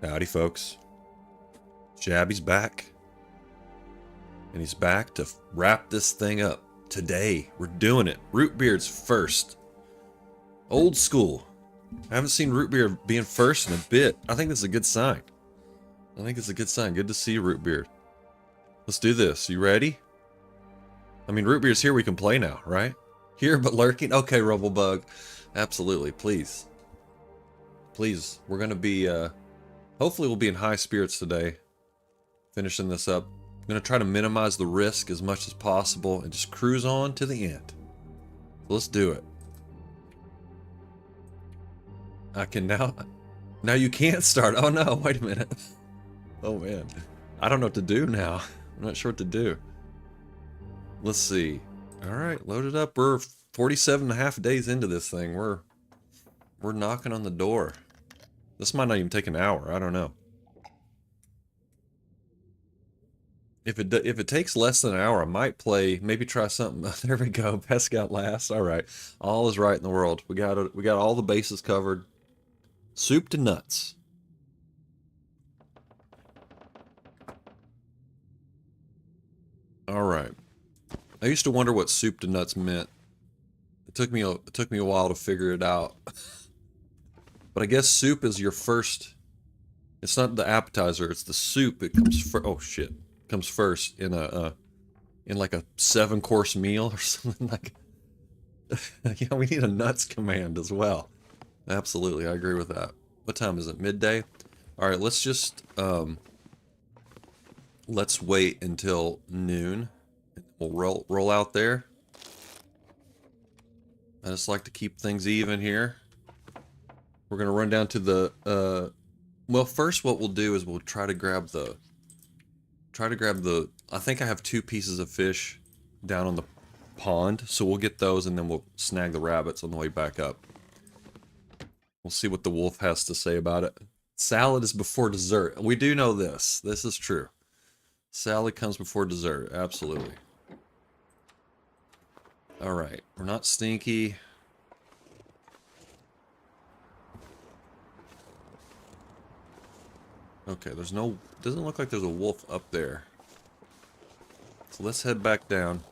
Howdy, folks. Shabby's back. And he's back to wrap this thing up. Today, we're doing it. Root beer's first. Old school. I haven't seen root beer being first in a bit. I think that's a good sign. Good to see you, root beer. Let's do this. You ready? I mean, root beer's here. We can play now, right? Here, but lurking. Okay, Rumblebug. Absolutely. Please. Please. We're going to be... Hopefully we'll be in high spirits today, finishing this up. I'm going to try to minimize the risk as much as possible and just cruise on to the end. So let's do it. I can now... Now you can't start. Oh no, wait a minute. Oh man. I don't know what to do now. I'm not sure what to do. Let's see. Alright, load it up. We're 47 and a half days into this thing. We're knocking on the door. This might not even take an hour. I don't know. If it takes less than an hour, I might play. Maybe try something. There we go. Best got last. All right. All is right in the world. We got all the bases covered. Soup to nuts. All right. I used to wonder what soup to nuts meant. It took me a while to figure it out. But I guess soup is your first. It's not the appetizer. It's the soup. It comes first. Oh shit! Comes first in like a 7-course meal or something like. Yeah, we need a nuts command as well. Absolutely, I agree with that. What time is it? Midday. All right, let's just let's wait until noon. We'll roll out there. I just like to keep things even here. We're gonna run down to the, well, first what we'll do is we'll try to grab the, I think I have 2 pieces of fish down on the pond, so we'll get those and then we'll snag the rabbits on the way back up. We'll see what the wolf has to say about it. Salad is before dessert. We do know this. This is true. Salad comes before dessert, absolutely. Alright, we're not stinky. Okay, doesn't look like there's a wolf up there. So let's head back down.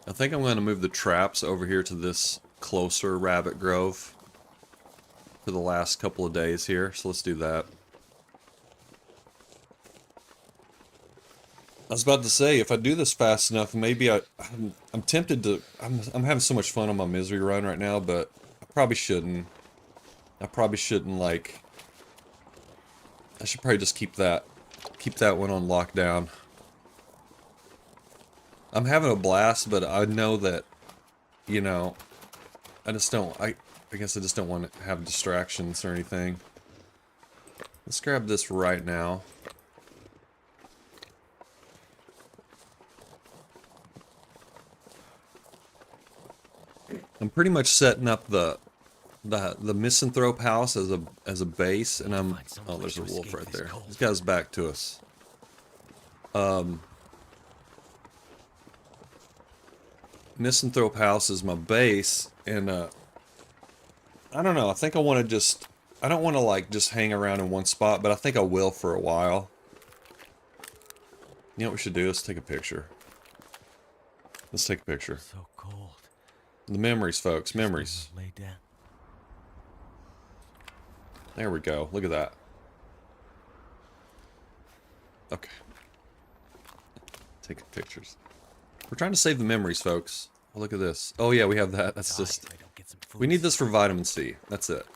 I think I'm going to move the traps over here to this closer rabbit grove for the last couple of days here. So let's do that. I was about to say, if I do this fast enough, maybe I'm tempted to... I'm having so much fun on my misery run right now, but I probably shouldn't. Like... I should probably just keep that one on lockdown. I'm having a blast, but I know that, you know, I guess I just don't want to have distractions or anything. Let's grab this right now. I'm pretty much setting up the misanthrope house as a base, and I'm... Oh, there's a wolf right there. This guy's back to us. Misanthrope house is my base, and I don't know. I think I want to just... I don't want to like just hang around in one spot, but I think I will for a while. You know what we should do? Let's take a picture. Let's take a picture. So cold. The memories, folks. Memories. Lay down. There we go. Look at that. Okay. Taking pictures. We're trying to save the memories, folks. Oh, look at this. Oh yeah, we have that. That's just... We need this for vitamin C. That's it.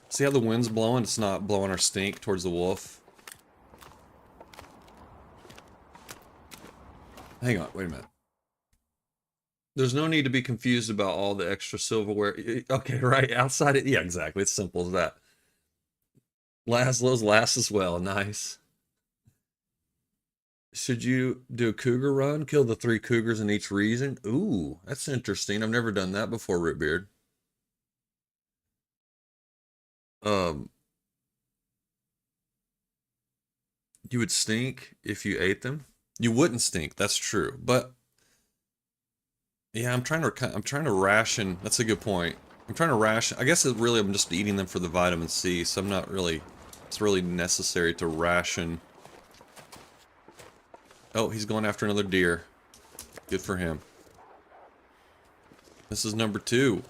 See how the wind's blowing? It's not blowing our stink towards the wolf. Hang on, wait a minute. There's no need to be confused about all the extra silverware. Okay, right, outside it. Yeah, exactly. It's simple as that. Laszlo's last as well. Nice. Should you do a cougar run? Kill the 3 cougars in each region? Ooh, that's interesting. I've never done that before, Rootbeard. You would stink if you ate them? You wouldn't stink, that's true. But yeah, I'm trying to ration. That's a good point. I'm trying to ration. I guess I'm just eating them for the vitamin C, so I'm not really... It's really necessary to ration. Oh, he's going after another deer. Good for him. This is number 2.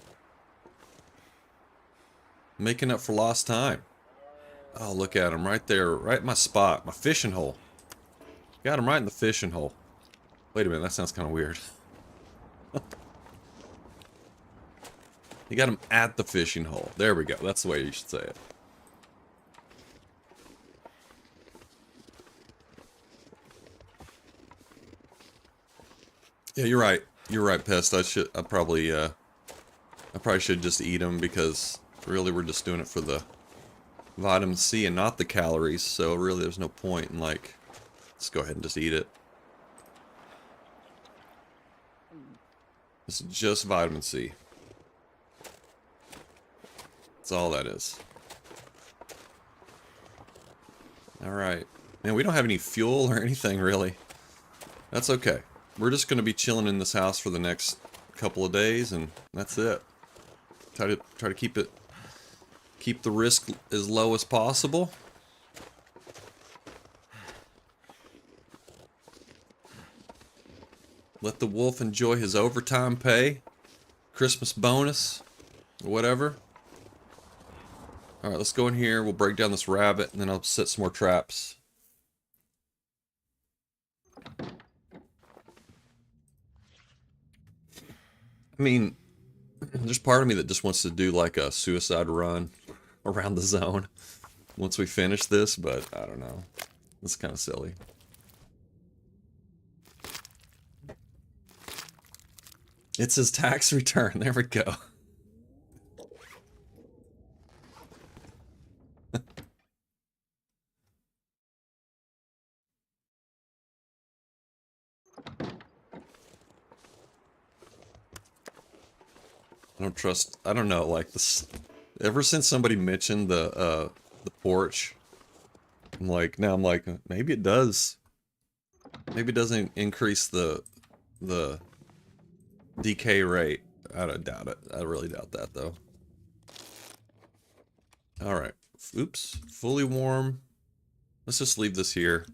Making up for lost time. Oh, look at him right there. Right in my spot. My fishing hole. Got him right in the fishing hole. Wait a minute, that sounds kind of weird. You got him at the fishing hole. There we go. That's the way you should say it. Yeah, you're right. You're right, Pest. I probably should just eat them because really we're just doing it for the vitamin C and not the calories. So really there's no point in like, let's go ahead and just eat it. This is just vitamin C. That's all that is. Alright. Man, we don't have any fuel or anything really. That's okay. We're just going to be chilling in this house for the next couple of days, and that's it. Try to keep the risk as low as possible. Let the wolf enjoy his overtime pay, Christmas bonus, or whatever. Alright, let's go in here, we'll break down this rabbit, and then I'll set some more traps. I mean, there's part of me that just wants to do like a suicide run around the zone once we finish this, but I don't know. It's kind of silly. It's his tax return. There we go. I don't know, like this, ever since somebody mentioned the porch, I'm like, maybe it does. Maybe it doesn't increase the decay rate. I don't doubt it. I really doubt that though. Alright. Oops. Fully warm. Let's just leave this here.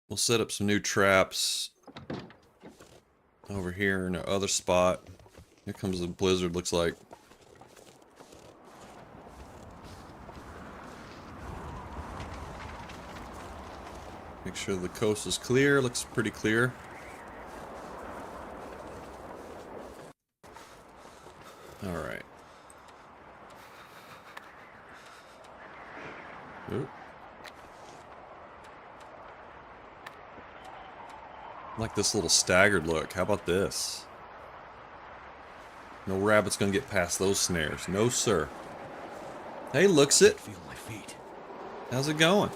We'll set up some new traps over here in our other spot. Here comes the blizzard, looks like. Make sure the coast is clear. Looks pretty clear. Alright. Oop. I like this little staggered look. How about this? No rabbit's gonna get past those snares. No, sir. Hey, looks it. Feel my feet. How's it going?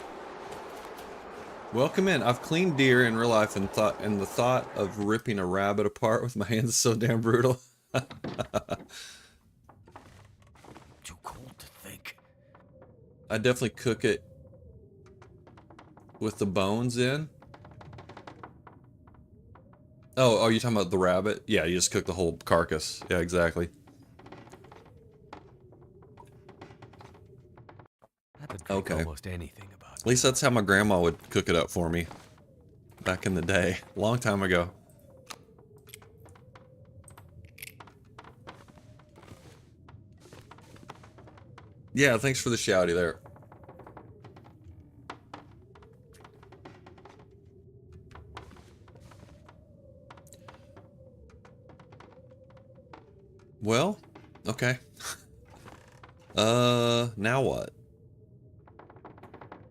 Welcome in. I've cleaned deer in real life and the thought of ripping a rabbit apart with my hands is so damn brutal. Too cold to think. I definitely cook it with the bones in. Oh, you're talking about the rabbit? Yeah, you just cook the whole carcass. Yeah, exactly. I could cook almost anything about it. At least that's how my grandma would cook it up for me. Back in the day. A long time ago. Yeah, thanks for the shouty there. Well, okay. Now what?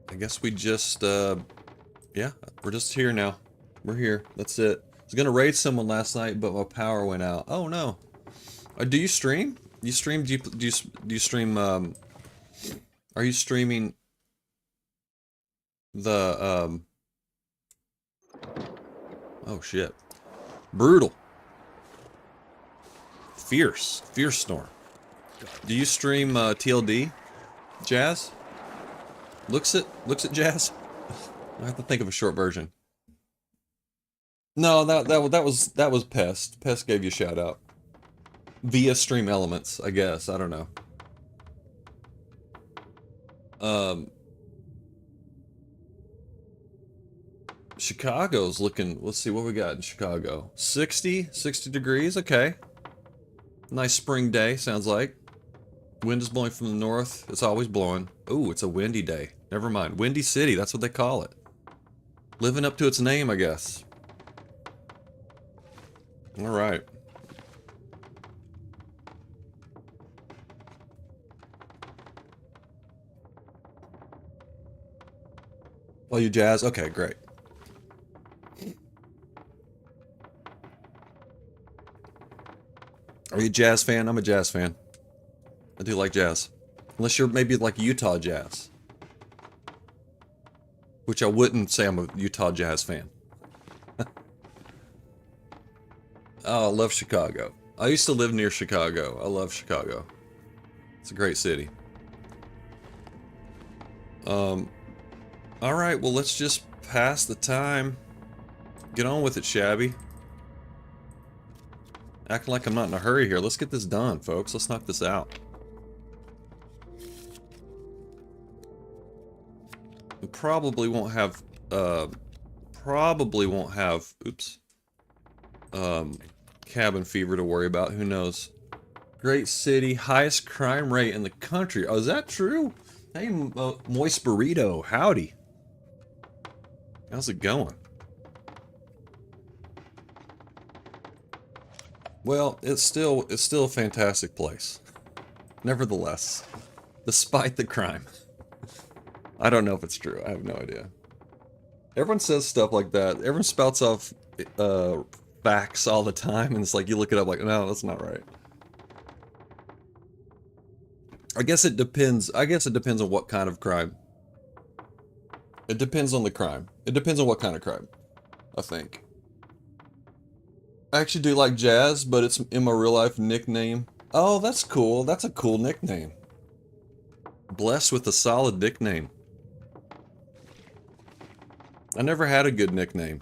I guess we just, yeah, we're just here now. We're here. That's it. I was gonna raid someone last night, but my power went out. Oh no. Do you stream? Do you stream, do you stream, are you streaming the, oh shit. Brutal. Fierce snore. Do you stream TLD, Jazz? Looks it Jazz? I have to think of a short version. No, that was Pest. Pest gave you a shout out via Stream Elements, I guess. I don't know. Um, Chicago's looking. Let's see what we got in Chicago. 60 degrees. Okay. Nice spring day. Sounds like. Wind is blowing from the north. It's always blowing. Ooh, it's a windy day. Never mind. Windy City. That's what they call it. Living up to its name, I guess. All right. Oh, you jazz? Okay, great. Are you a jazz fan? I'm a jazz fan. I do like jazz. Unless you're maybe like Utah jazz. Which I wouldn't say I'm a Utah jazz fan. Oh, I love Chicago. I used to live near Chicago. I love Chicago. It's a great city. Alright, well let's just pass the time. Get on with it, Shabby. Acting like I'm not in a hurry here. Let's get this done, folks. Let's knock this out. We probably won't have, oops, cabin fever to worry about. Who knows? Great city, highest crime rate in the country. Oh, is that true? Hey, Moist Burrito, howdy. How's it going? Well, it's still a fantastic place. Nevertheless, despite the crime. I don't know if it's true. I have no idea. Everyone says stuff like that. Everyone spouts off facts all the time, and it's like you look it up like, no, that's not right. I guess it depends. I guess it depends on what kind of crime. It depends on the crime. It depends on what kind of crime, I think. I actually do like jazz, but it's in my real life nickname. Oh, that's cool. That's a cool nickname. Blessed with a solid nickname. I never had a good nickname.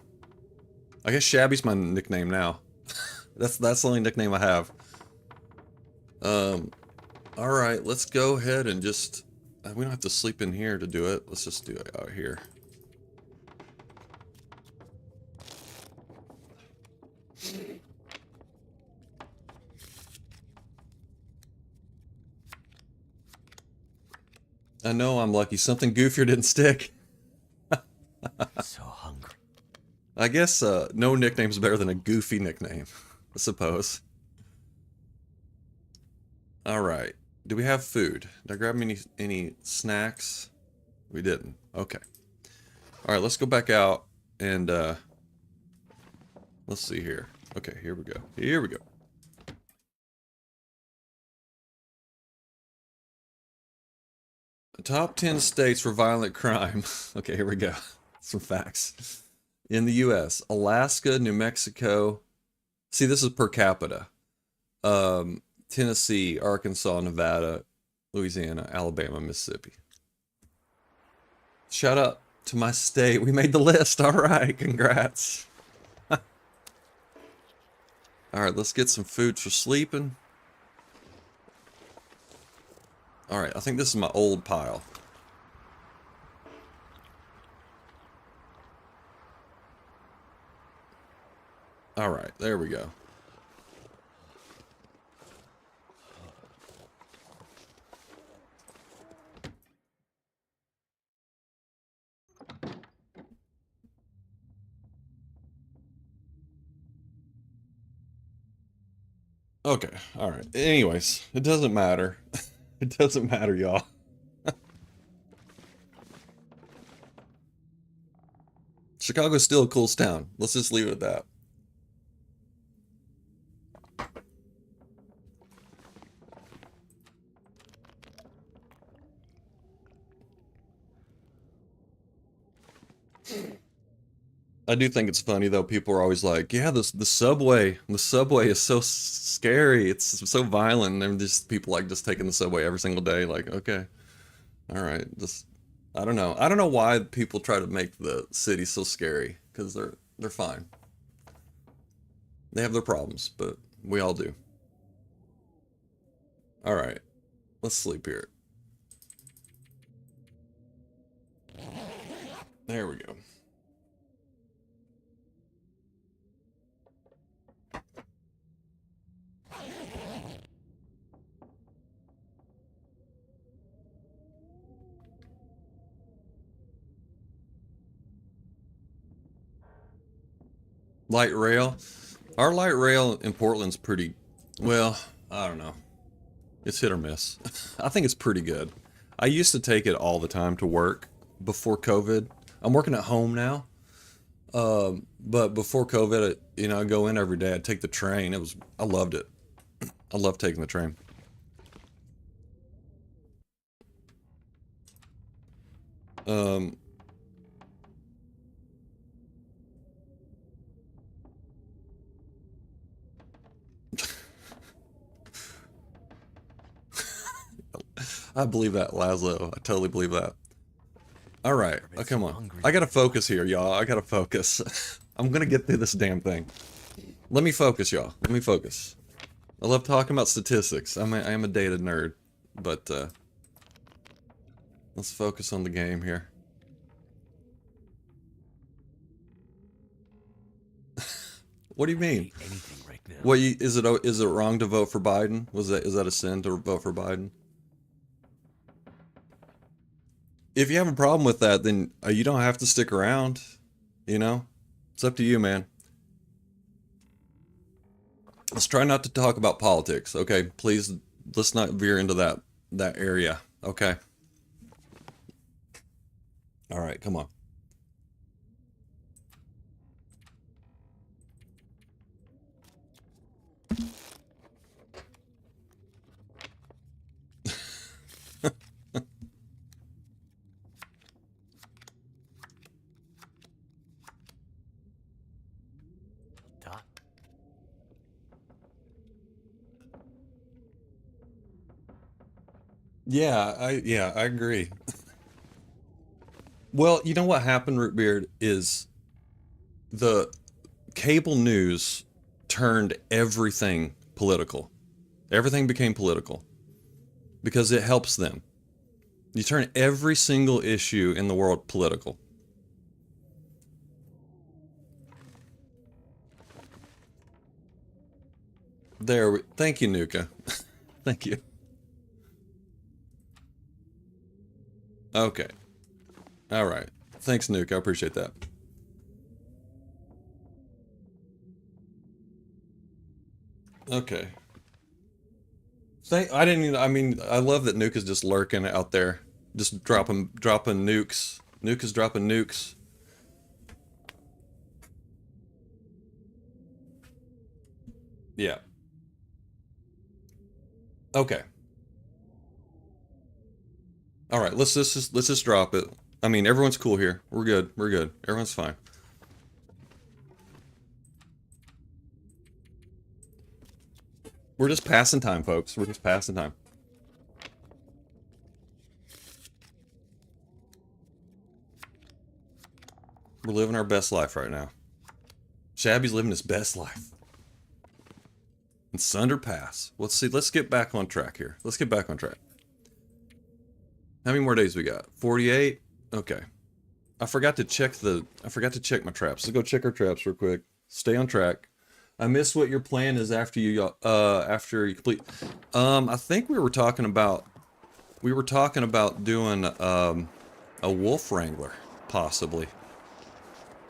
I guess Shabby's my nickname now. That's the only nickname I have. Alright, let's go ahead and just... we don't have to sleep in here to do it. Let's just do it out here. I know I'm lucky. Something goofier didn't stick. So hungry. I guess no nickname's better than a goofy nickname, I suppose. Alright. Do we have food? Did I grab any snacks? We didn't. Okay. Alright, let's go back out and let's see here. Okay, here we go. Here we go. Top 10 states for violent crime. Okay, here we go. Some facts. In the US, Alaska, New Mexico. See, this is per capita. Tennessee, Arkansas, Nevada, Louisiana, Alabama, Mississippi. Shout out to my state. We made the list. All right, congrats. All right, let's get some food for sleeping. All right, I think this is my old pile. All right, there we go. Okay, all right. Anyways, it doesn't matter. It doesn't matter, y'all. Chicago's still a cool town. Let's just leave it at that. I do think it's funny though. People are always like, "Yeah, the subway is so scary. It's so violent." And just people like just taking the subway every single day. Like, okay, all right, just I don't know. I don't know why people try to make the city so scary because they're fine. They have their problems, but we all do. All right, let's sleep here. There we go. Light rail. Our light rail in Portland's pretty, well, I don't know. It's hit or miss. I think it's pretty good. I used to take it all the time to work before COVID. I'm working at home now. But before COVID, you know, I go in every day. I'd take the train. I loved it. I love taking the train. Um, I believe that, Laszlo. I totally believe that. All right. Oh, come on. I gotta focus here, y'all. I gotta focus. I'm gonna get through this damn thing. Let me focus, y'all. Let me focus. I love talking about statistics. I am a data nerd, but let's focus on the game here. What do you mean? Anything right now. What is it wrong to vote for Biden? Is that a sin to vote for Biden? If you have a problem with that, then you don't have to stick around. You know, it's up to you, man. Let's try not to talk about politics, okay? Please, let's not veer into that area, okay? All right, come on. Dot. Yeah, I agree. Well, you know what happened, Rootbeard, is the cable news turned everything political. Everything became political because it helps them. You turn every single issue in the world political. Thank you, Nuka. Thank you. Okay. All right. Thanks, Nuka. I appreciate that. Okay. I mean, I love that Nuke is just lurking out there. Just dropping nukes. Nuke is dropping nukes. Yeah. Okay. All right, let's just drop it. I mean, everyone's cool here. We're good. We're good. Everyone's fine. We're just passing time, folks. We're just passing time. We're living our best life right now. Shabby's living his best life. And Sundered Pass. Let's see. Let's get back on track here. Let's get back on track. How many more days we got? 48? Okay. I forgot to check my traps. Let's go check our traps real quick. Stay on track. I missed what your plan is after you complete. I think we were talking about doing a wolf wrangler, possibly.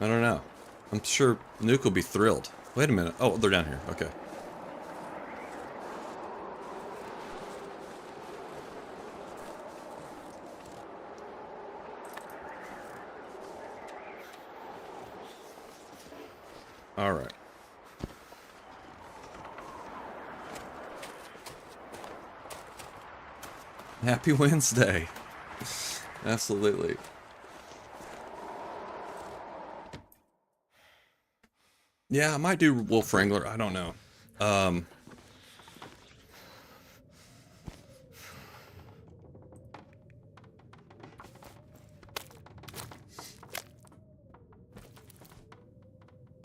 I don't know. I'm sure Nuke will be thrilled. Wait a minute. Oh, they're down here. Okay. All right. Happy Wednesday. Absolutely. Yeah, I might do Wolf Wrangler. I don't know.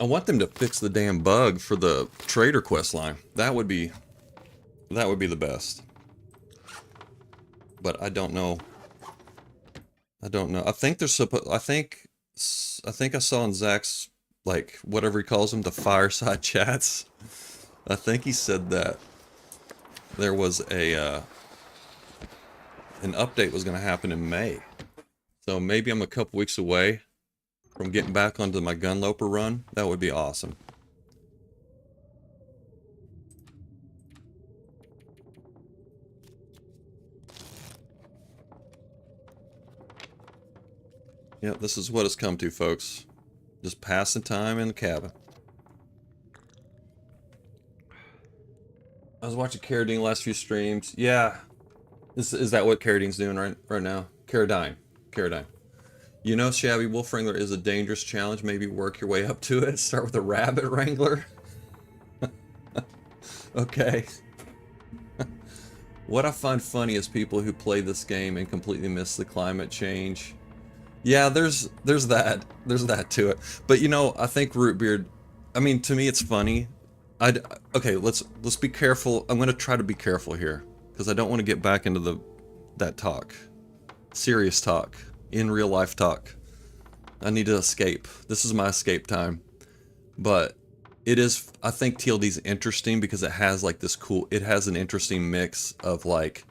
I want them to fix the damn bug for the trader quest line. That would be the best. But I don't know. I don't know. I think they're supposed. I think I saw in Zach's, like, whatever he calls them, the fireside chats. I think he said that there was an update was going to happen in May. So maybe I'm a couple weeks away from getting back onto my Gunloper run. That would be awesome. Yep, this is what it's come to, folks. Just passing time in the cabin. I was watching Carradine last few streams. Yeah. Is that what Carradine's doing right now? Carradine. You know, Shabby, Wolf Wrangler is a dangerous challenge. Maybe work your way up to it. Start with a Rabbit Wrangler. Okay. What I find funny is people who play this game and completely miss the climate change. Yeah, there's that. There's that to it. But you know, I think Rootbeard, I mean, to me it's funny. Okay, let's be careful. I'm going to try to be careful here because I don't want to get back into that talk. Serious talk. In real life talk. I need to escape. This is my escape time. But it is, I think TLD's interesting because it has like this cool, it has an interesting mix of like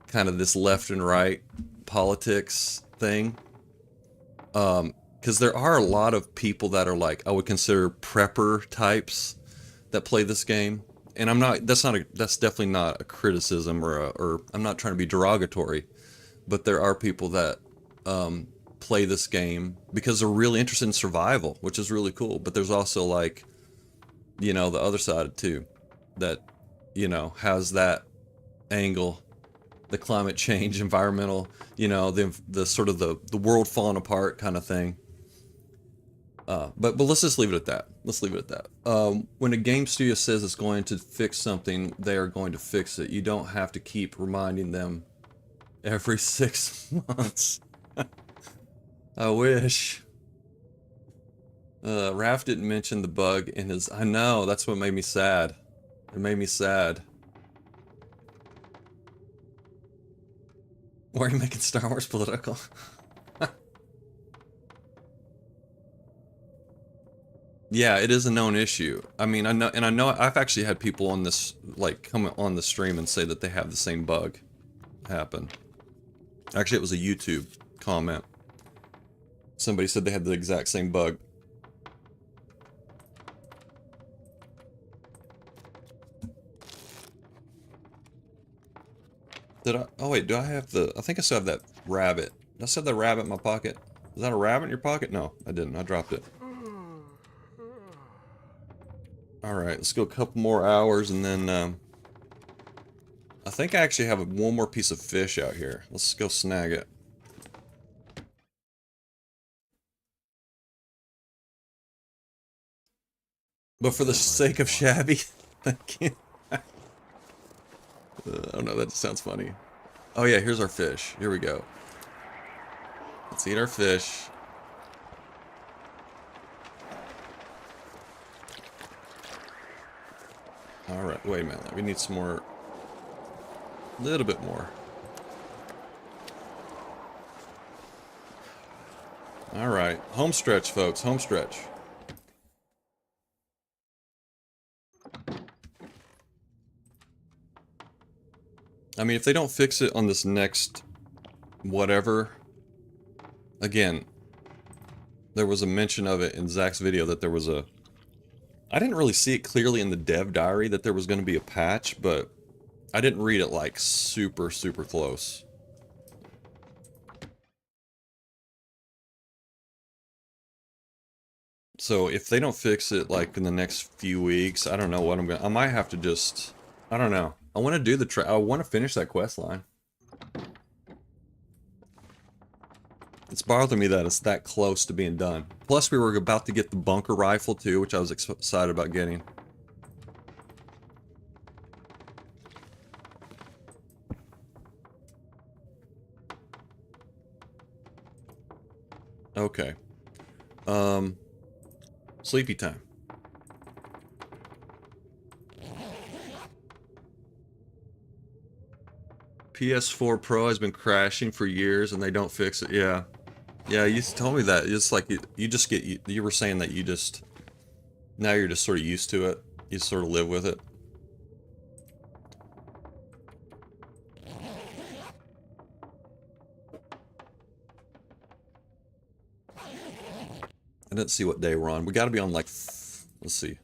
kind of this left and right politics thing. Because there are a lot of people that are like, I would consider prepper types that play this game. And I'm not, that's definitely not a criticism or I'm not trying to be derogatory, but there are people that play this game because they're really interested in survival, which is really cool. But there's also like, you know, the other side too, that, you know, has that angle, the climate change, environmental, you know, the sort of the world falling apart kind of thing. But let's just leave it at that. Let's leave it at that. When a game studio says it's going to fix something, they are going to fix it. You don't have to keep reminding them every 6 months. I wish. Raph didn't mention the bug in his... I know, that's what made me sad. It made me sad. Why are you making Star Wars political? Yeah, it is a known issue. I mean, I know I've actually had people on this, like, come on the stream and say that they have the same bug happen. Actually, it was a YouTube comment. Somebody said they had the exact same bug. Did I? Oh wait, do I have the... I think I still have that rabbit. Did I still have that rabbit in my pocket? Is that a rabbit in your pocket? No, I didn't. I dropped it. Alright, let's go a couple more hours and then... I think I actually have one more piece of fish out here. Let's go snag it. But for the sake of Shabby, I can't... oh no, that sounds funny. Oh yeah, here's our fish. Here we go. Let's eat our fish. Alright, wait a minute. We need some more... a little bit more. Alright, home stretch, folks. Home stretch. I mean, if they don't fix it on this next whatever, again, there was a mention of it in Zach's video that there was a... I didn't really see it clearly in the dev diary that there was going to be a patch, but I didn't read it like super close. So if they don't fix it like in the next few weeks, I don't know what I'm gonna... I might have to just... I don't know. I want to do the I want to finish that quest line. It's bothering me that it's that close to being done. Plus we were about to get the bunker rifle too, which I was excited about getting. Okay. Sleepy time. PS4 Pro has been crashing for years and they don't fix it. Yeah. Yeah, you told me that. It's like you just get, you were saying that you just, now you're just sort of used to it. You sort of live with it. I didn't see what day we're on. We got to be on like, let's see.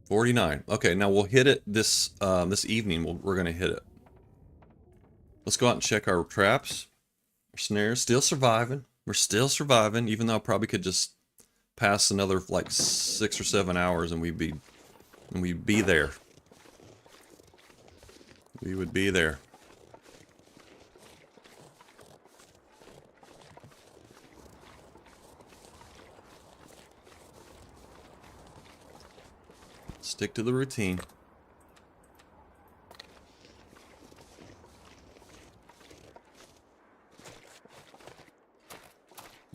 49. Okay, now we'll hit it this this evening. We're going to hit it. Let's go out and check our traps. Our snares. Still surviving. We're still surviving, even though I probably could just pass another like 6 or 7 hours and we'd be there. We would be there. Stick to the routine.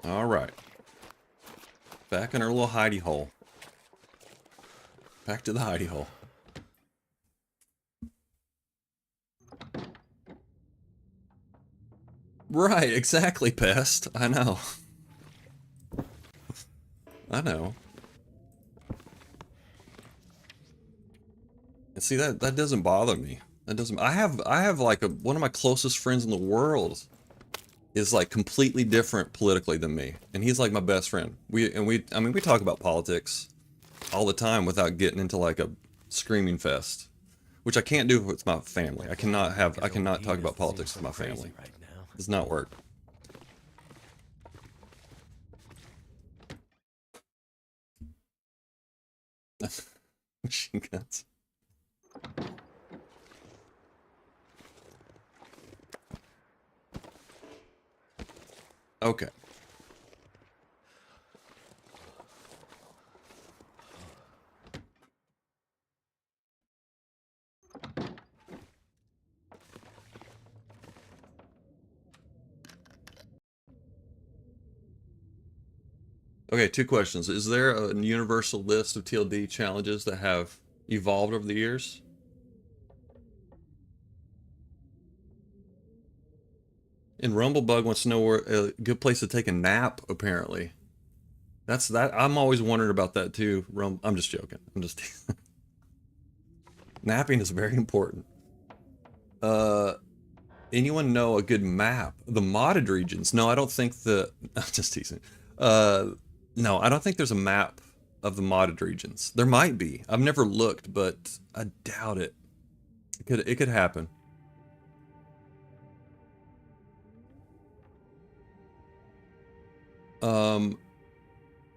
All right. Back in our little hidey hole. Back to the hidey hole. Right, exactly, Pest. I know. I know. And see, that doesn't bother me. That doesn't. I have like one of my closest friends in the world is like completely different politically than me, and he's like my best friend. I mean, we talk about politics all the time without getting into like a screaming fest, which I can't do with my family. I cannot talk about politics with my family. It does not work. Machine guns. Okay. Okay, 2 questions. Is there a universal list of TLD challenges that have evolved over the years? And Rumblebug wants to know where a good place to take a nap, apparently. That's that. I'm always wondering about that too. I'm just joking. I'm just napping is very important. Anyone know a good map? The modded regions? No, I don't think I'm just teasing. No, I don't think there's a map of the modded regions. There might be. I've never looked, but I doubt it. It could happen.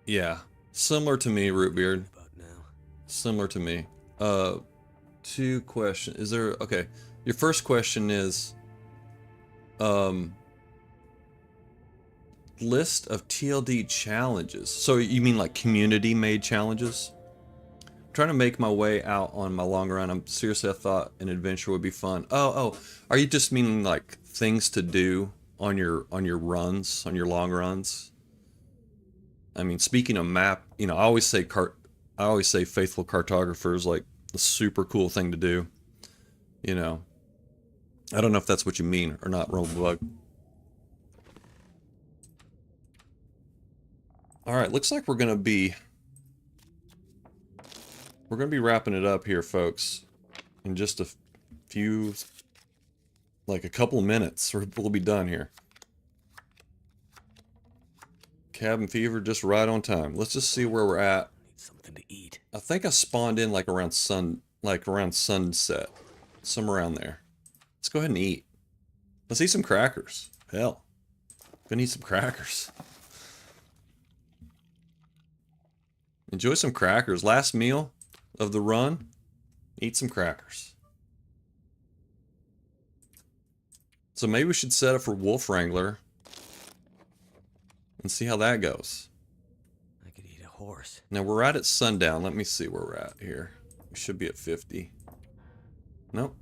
Yeah. Similar to me, Rootbeard. Similar to me. 2 questions. Is there... Okay. Your first question is... list of TLD challenges. So you mean like community-made challenges? I'm trying to make my way out on my long run. I thought an adventure would be fun. Oh. Are you just meaning like things to do on your runs, on your long runs? I mean, speaking of map, you know, I always say faithful cartographer is like the super cool thing to do. You know, I don't know if that's what you mean or not, Rumblebug. All right, looks like we're gonna be wrapping it up here, folks, in just a few, like a couple of minutes. We'll be done here. Cabin fever just right on time. Let's just see where we're at. Need something to eat. I think I spawned in like around sunset. Somewhere around there. Let's go ahead and eat. Let's eat some crackers. Hell. Gonna eat some crackers. Enjoy some crackers. Last meal of the run. Eat some crackers. So maybe we should set up for Wolf Wrangler. And see how that goes. I could eat a horse. Now we're right at sundown. Let me see where we're at here. We should be at 50. Nope.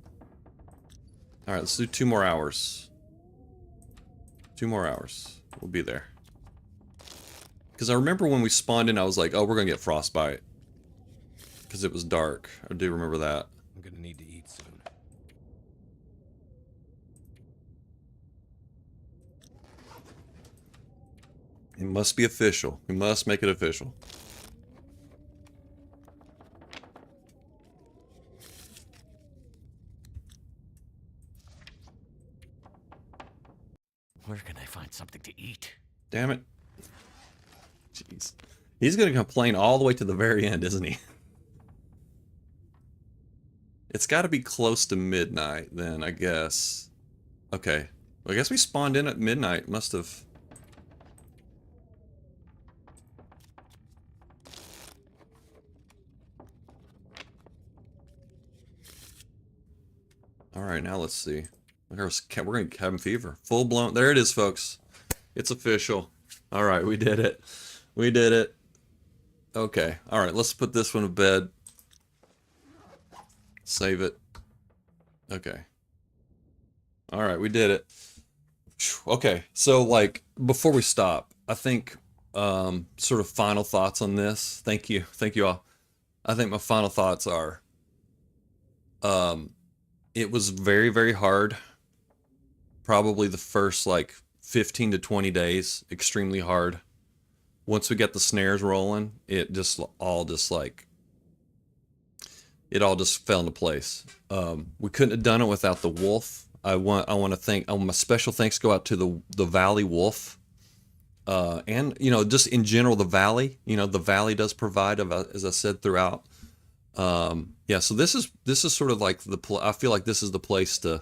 Alright, let's do 2 more hours. 2 more hours. We'll be there. Because I remember when we spawned in, I was like, oh, we're going to get frostbite. Because it was dark. I do remember that. I'm gonna need to eat soon. It must be official. We must make it official. Where can I find something to eat? Damn it. Jeez. He's going to complain all the way to the very end, isn't he? It's got to be close to midnight then, I guess. Okay. Well, I guess we spawned in at midnight. Must have... Alright, now let's see. We're going to cabin fever. Full blown. There it is, folks. It's official. Alright, we did it. We did it. Okay. Alright, let's put this one to bed. Save it. Okay. Alright, we did it. Okay, so like, before we stop, I think sort of final thoughts on this. Thank you. Thank you all. I think my final thoughts are it was very, very hard. Probably the first like 15 to 20 days, extremely hard. Once we got the snares rolling, it just all just like it all just fell into place. We couldn't have done it without the wolf. I want to thank my special thanks go out to the Valley Wolf. And you know, just in general the Valley, you know, the Valley does provide, as I said throughout. Yeah, so this is sort of like I feel like this is the place to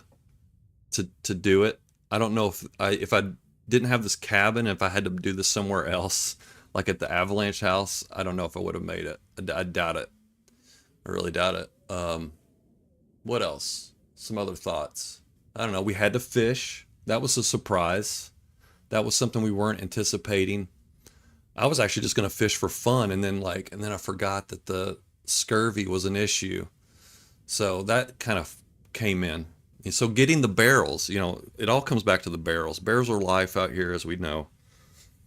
do it. I don't know if I didn't have this cabin, if I had to do this somewhere else, like at the Avalanche house, I don't know if I would have made it. I doubt it. I really doubt it. What else? Some other thoughts. I don't know. We had to fish. That was a surprise. That was something we weren't anticipating. I was actually just going to fish for fun, and then I forgot that the scurvy was an issue. So that kind of came in. And so getting the barrels, you know, it all comes back to the barrels. Barrels are life out here, as we know.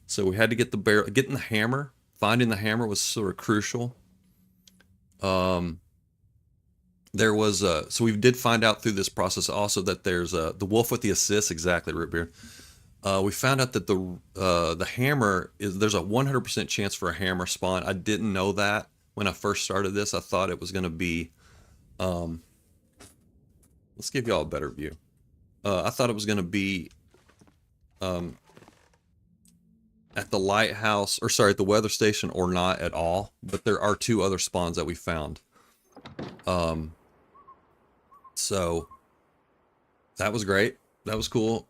So we had to get the barrel, getting the hammer. Finding the hammer was sort of crucial. There was so we did find out through this process also that there's the wolf with the assist, exactly, Rootbeer. We found out that the hammer there's a 100% chance for a hammer spawn. I didn't know that when I first started this. I thought it was going to be let's give y'all a better view. I thought it was going to be at the lighthouse, or sorry, at the weather station, or not at all. But there are two other spawns that we found. So that was great. That was cool.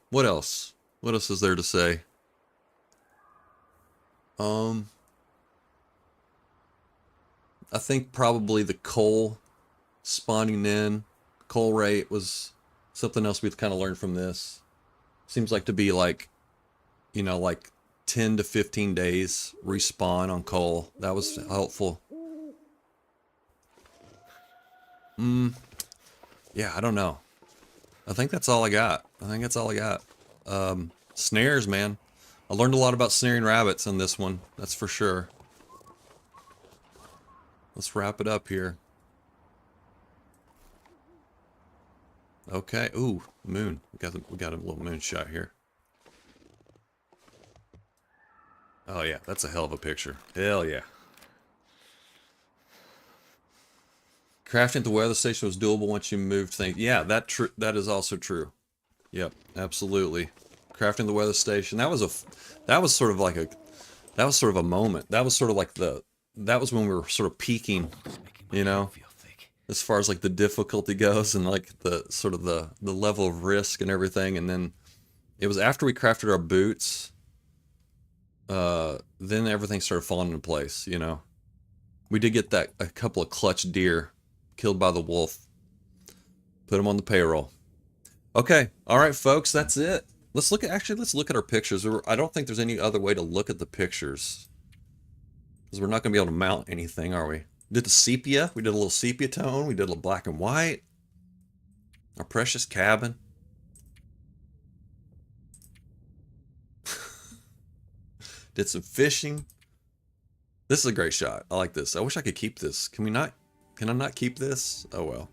What else? What else is there to say? I think probably the coal spawning in, coal rate was something else we've kind of learned from this. Seems like to be like, you know, like 10 to 15 days respawn on coal. That was helpful. Yeah, I don't know. I think that's all I got. Snares, man. I learned a lot about snaring rabbits in this one. That's for sure. Let's wrap it up here. Okay. Ooh, moon. We got a little moon shot here. Oh yeah, that's a hell of a picture. Hell yeah. Crafting at the weather station was doable once you moved things. Yeah, that is also true. Yep, absolutely. Crafting the weather station. That was sort of a moment. That was sort of like that was when we were sort of peaking, you know, as far as like the difficulty goes and like the sort of the level of risk and everything. And then it was after we crafted our boots, then everything started falling into place, you know. We did get a couple of clutch deer killed by the wolf. Put them on the payroll. Okay, all right, folks, that's it. Let's look at our pictures. I don't think there's any other way to look at the pictures, because we're not going to be able to mount anything, are we? Did the sepia? We did a little sepia tone. We did a little black and white. Our precious cabin. Did some fishing. This is a great shot. I like this. I wish I could keep this. Can I not keep this? Oh well.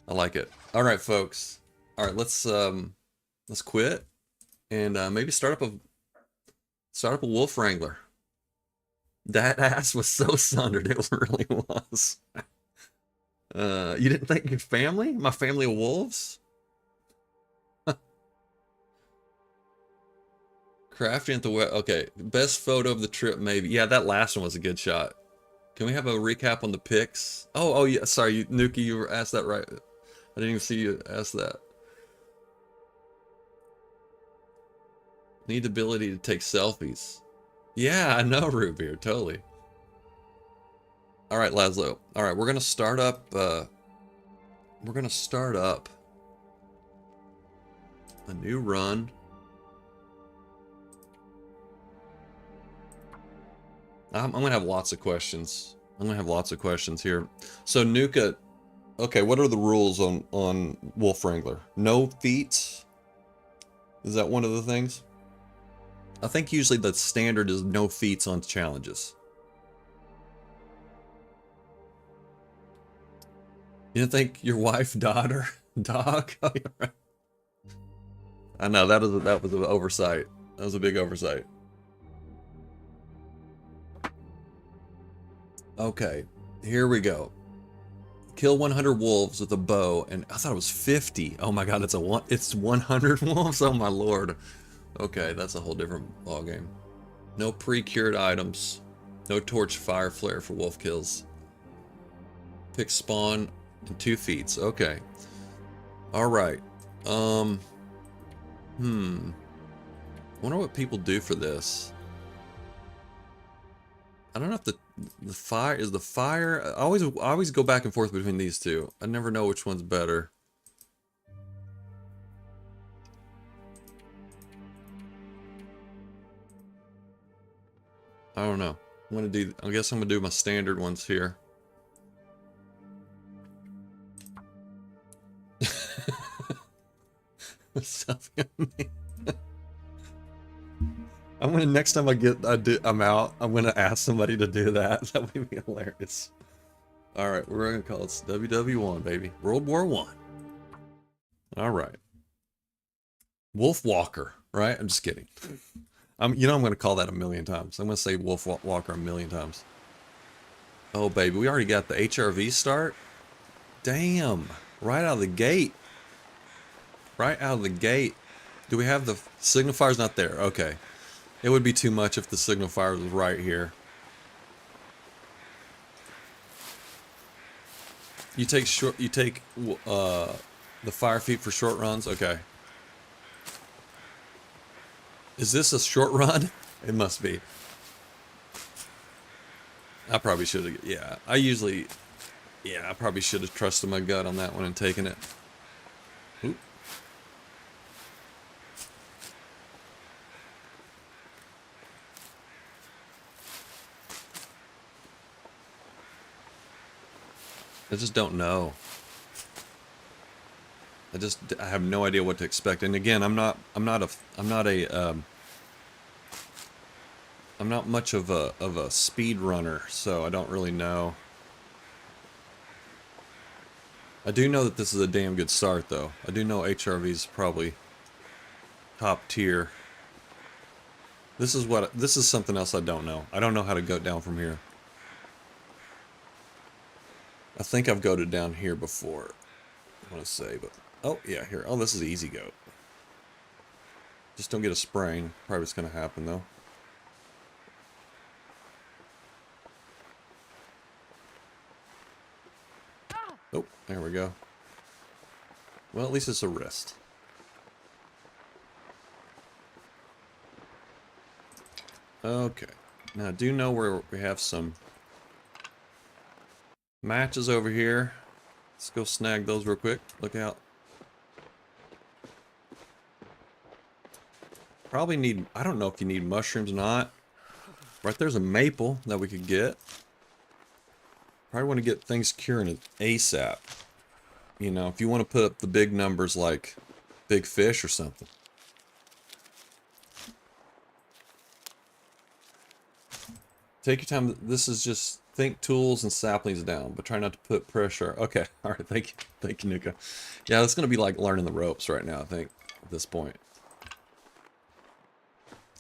I like it. All right, folks. All right, let's quit and maybe start up Start up a wolf wrangler. That ass was so sundered, it really was. You didn't think your family? My family of wolves? Crafting at the web. Okay, best photo of the trip, maybe. Yeah, that last one was a good shot. Can we have a recap on the pics? Oh, yeah. Sorry, Nuki, you asked that right. I didn't even see you ask that. Need the ability to take selfies. Yeah, I know, Rootbeer, totally. All right, Laszlo. All right, we're gonna start up. We're gonna start up a new run. I'm gonna have lots of questions. I'm gonna have lots of questions here. So Nuka, okay, what are the rules on Wolf Wrangler? No feats? Is that one of the things? I think usually the standard is no feats on challenges. You didn't think your wife, daughter, dog? Oh, you're right. I know that was an oversight. That was a big oversight. Okay, here we go. Kill 100 wolves with a bow, and I thought it was 50. Oh my god, it's 100 wolves. Oh my lord. Okay, that's a whole different ballgame. No pre-cured items. No torch fire flare for wolf kills. Pick spawn and 2 feats. Okay. All right. Wonder what people do for this. I don't know if the fire is the fire. I always go back and forth between these two. I never know which one's better. I don't know. I guess I'm gonna do my standard ones here. I'm gonna next time I'm out, I'm gonna ask somebody to do that. That would be hilarious. All right, we're gonna call it WW1, baby. World War I. All right. Wolf Walker, right? I'm just kidding. I'm gonna call that a million times. I'm gonna say Wolf Walker a million times. Oh baby, we already got the HRV start. Damn! Right out of the gate. Right out of the gate. Do we have the signal fire's not there? Okay. It would be too much if the signal fire was right here. You take the fire feet for short runs. Okay. Is this a short run? It must be. I probably should have. Yeah, I probably should have trusted my gut on that one and taken it. Oop. I just don't know. I have no idea what to expect. And again, I'm not much of a speed runner, so I don't really know. I do know that this is a damn good start, though. I do know HRV's probably top tier. This is something else I don't know. I don't know how to go down from here. I think I've goated down here before. I want to say, but oh yeah, here. Oh, this is easy goat. Just don't get a sprain. Probably what's gonna happen though. Oh, there we go. Well, at least it's a wrist. Okay. Now I do know where we have some matches over here. Let's go snag those real quick. Look out. Probably need, I don't know if you need mushrooms or not. Right there's a maple that we could get. Probably want to get things curing ASAP. You know, if you want to put up the big numbers like big fish or something. Take your time. This is just think tools and saplings down, but try not to put pressure. Okay, all right, thank you, Nuka. Yeah, it's gonna be like learning the ropes right now, I think, at this point.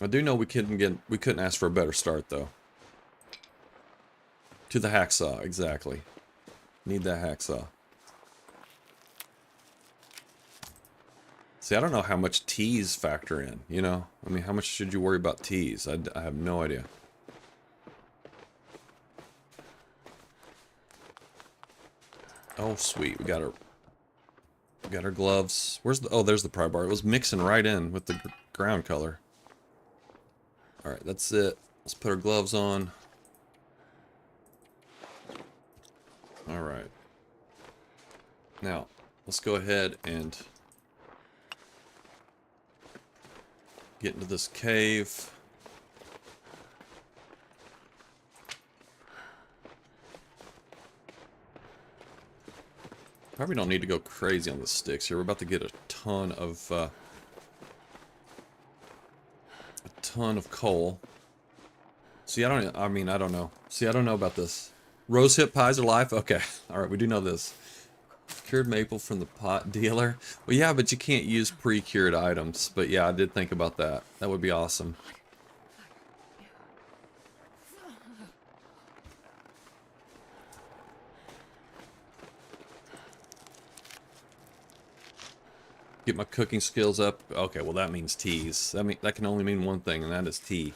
I do know we couldn't ask for a better start though. To the hacksaw, exactly. Need that hacksaw. See, I don't know how much T's factor in, you know? I mean, how much should you worry about T's? I have no idea. Oh, sweet. We got our gloves. Where's the... Oh, there's the pry bar. It was mixing right in with the ground color. Alright, that's it. Let's put our gloves on. Alright. Now, let's go ahead and get into this cave. Probably don't need to go crazy on the sticks here. We're about to get a ton of coal. See, I don't know. See, I don't know about this. Rose hip pies are live? Okay. Alright, we do know this. Cured maple from the pot dealer. Well, yeah, but you can't use pre-cured items. But yeah, I did think about that. That would be awesome. Get my cooking skills up. Okay, well that means teas. That can only mean one thing, and that is tea.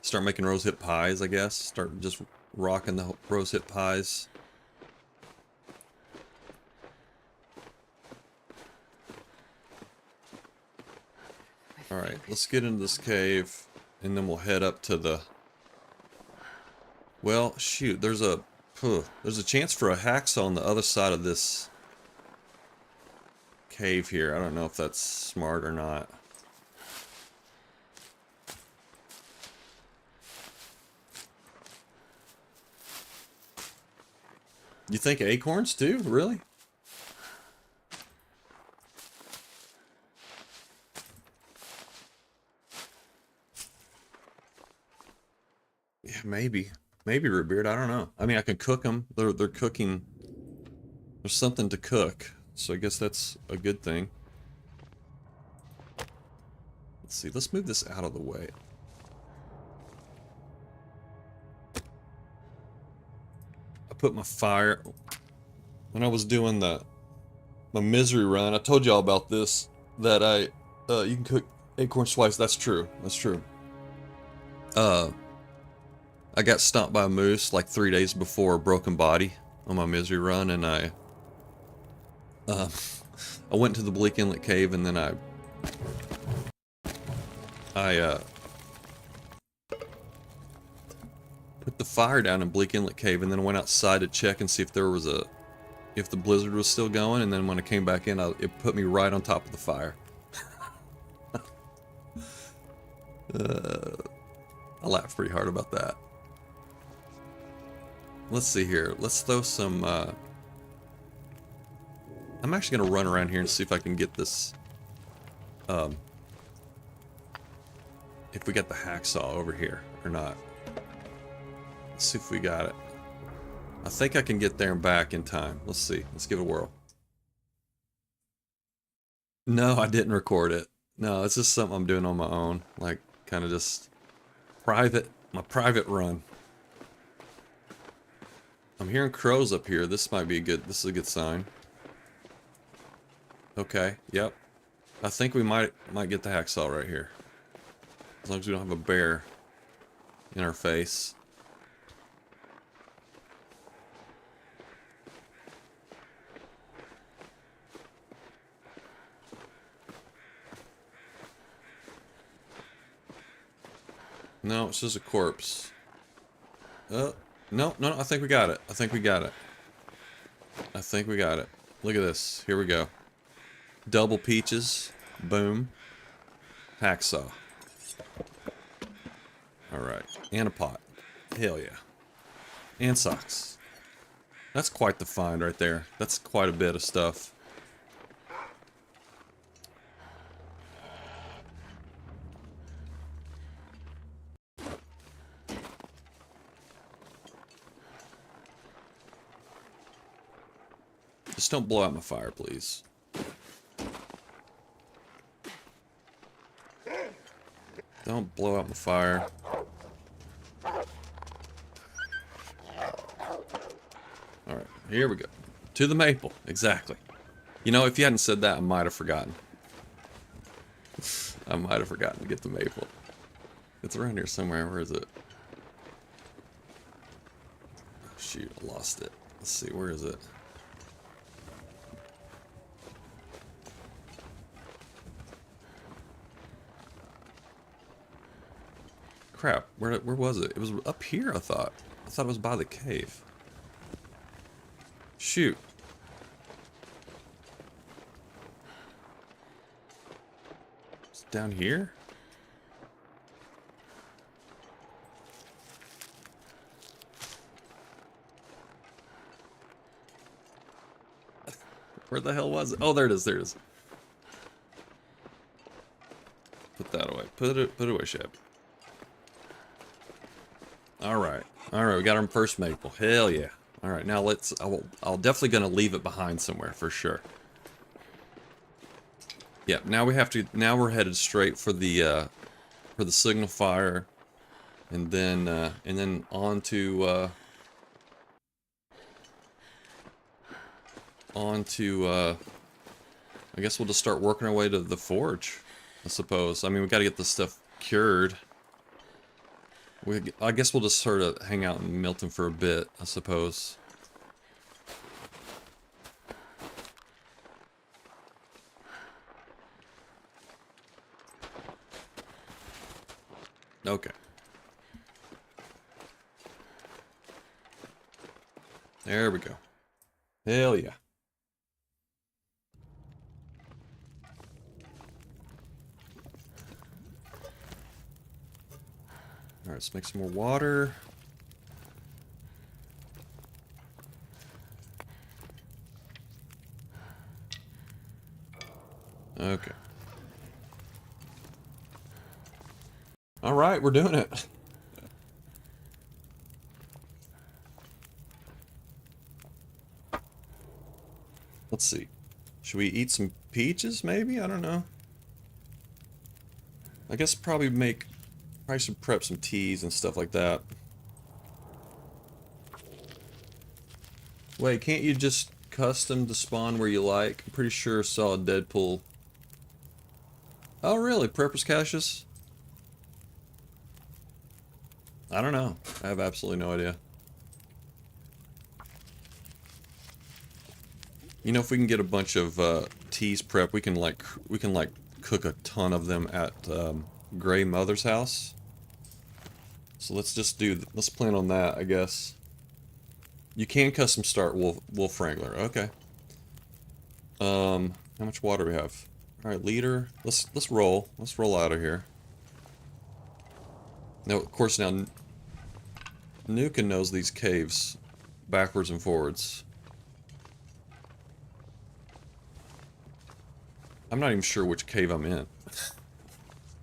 Start making rosehip pies, I guess. Start just rocking the rosehip pies. Alright, let's get into this cave, and then we'll head up to the... Well, shoot, there's a chance for a hacksaw on the other side of this cave here. I don't know if that's smart or not. You think acorns too? Really? Yeah, maybe. Maybe root beard, I don't know. I mean, I can cook them. They're cooking. There's something to cook, so I guess that's a good thing. Let's see, let's move this out of the way. I put my fire... When I was doing my misery run, I told y'all about this, that you can cook acorns twice. That's true. That's true. I got stomped by a moose like 3 days before a broken body on my misery run, and I went to the Bleak Inlet Cave, and then I put the fire down in Bleak Inlet Cave, and then went outside to check and see if if the blizzard was still going, and then when I came back in, it put me right on top of the fire. I laughed pretty hard about that. Let's see here. Let's throw some... I'm actually going to run around here and see if I can get this... if we got the hacksaw over here or not. Let's see if we got it. I think I can get there and back in time. Let's see. Let's give it a whirl. No, I didn't record it. No, it's just something I'm doing on my own. Like, kind of just... my private run. I'm hearing crows up here. This is a good sign. Okay, yep. I think we might get the hacksaw right here. As long as we don't have a bear in our face. No, it's just a corpse. No, I think we got it. I think we got it. Look at this. Here we go. Double peaches. Boom. Hacksaw. Alright. And a pot. Hell yeah. And socks. That's quite the find right there. That's quite a bit of stuff. Just don't blow out my fire, please. Don't blow out the fire. Alright, here we go. To the maple, exactly. You know, if you hadn't said that, I might have forgotten. I might have forgotten to get the maple. It's around here somewhere. Where is it? Oh, shoot, I lost it. Let's see, where is it? Crap, where was it? It was up here, I thought. I thought it was by the cave. Shoot. It's down here? Where the hell was it? Oh, there it is, there it is. Put that away. Put it away, Shabby. Alright. Alright, we got our first maple. Hell yeah. Alright, now I'll definitely gonna leave it behind somewhere for sure. Yeah, now we're headed straight for the signal fire, and then on to I guess we'll just start working our way to the forge, I suppose. I mean, we gotta get this stuff cured. I guess we'll just sort of hang out in Milton for a bit, I suppose. Okay. There we go. Hell yeah. Alright, let's make some more water. Okay. Alright, we're doing it. Let's see. Should we eat some peaches, maybe? I don't know. I guess probably should prep some teas and stuff like that. Wait, can't you just custom to spawn where you like? I'm pretty sure I saw a Deadpool. Oh, really? Preppers caches? I don't know. I have absolutely no idea. You know, if we can get a bunch of teas prep, we can like cook a ton of them at Gray Mother's house. So let's plan on that, I guess. You can custom start Wolf Wrangler. Okay. How much water do we have? All right, liter. Let's roll. Let's roll out of here. Now, of course, now Nuka knows these caves backwards and forwards. I'm not even sure which cave I'm in.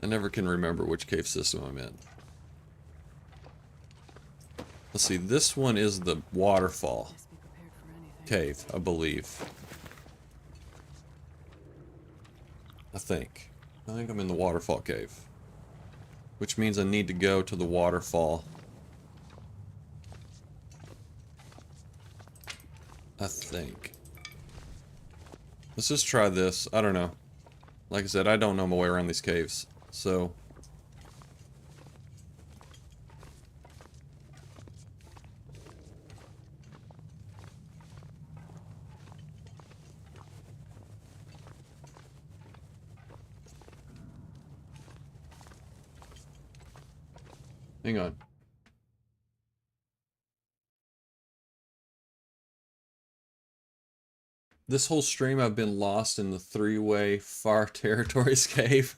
I never can remember which cave system I'm in. Let's see, this one is the waterfall cave, I believe. I think I'm in the waterfall cave. Which means I need to go to the waterfall. I think. Let's just try this. I don't know. Like I said, I don't know my way around these caves, so... Hang on. This whole stream I've been lost in the three-way Far Territories cave.